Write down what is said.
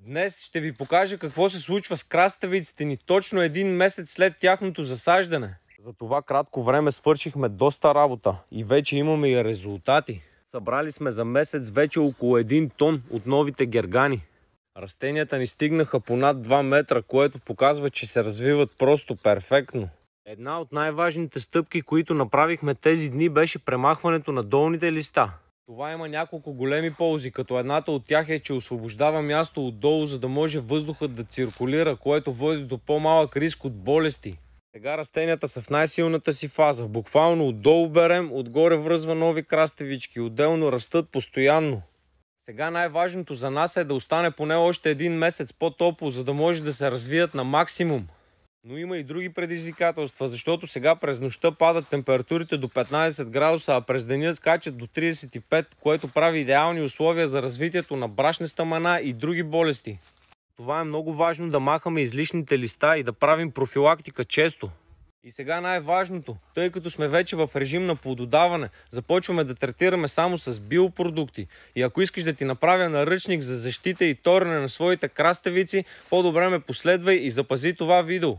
Днес ще ви покажа какво се случва с краставиците ни точно един месец след тяхното засаждане. За това кратко време свършихме доста работа и вече имаме и резултати. Събрали сме за месец вече около 1 тон от новите гергани. Растенията ни стигнаха по над 2 метра, което показва, че се развиват просто перфектно. Една от най-важните стъпки, които направихме тези дни, беше премахването на долните листа. Това има няколко големи ползи, като едната от тях е, че освобождава място отдолу, за да може въздухът да циркулира, което води до по-малък риск от болести. Сега растенията са в най-силната си фаза. Буквално отдолу берем, отгоре връзва нови краставички, отделно растат постоянно. Сега най-важното за нас е да остане поне още един месец по-топло, за да може да се развият на максимум. Но има и други предизвикателства, защото сега през нощта падат температурите до 15 градуса, а през деня скачат до 35, което прави идеални условия за развитието на брашнеста мана и други болести. Това е много важно, да махаме излишните листа и да правим профилактика често. И сега най-важното, тъй като сме вече в режим на плододаване, започваме да третираме само с биопродукти. И ако искаш да ти направя наръчник за защита и торене на своите краставици, по-добре ме последвай и запази това видео.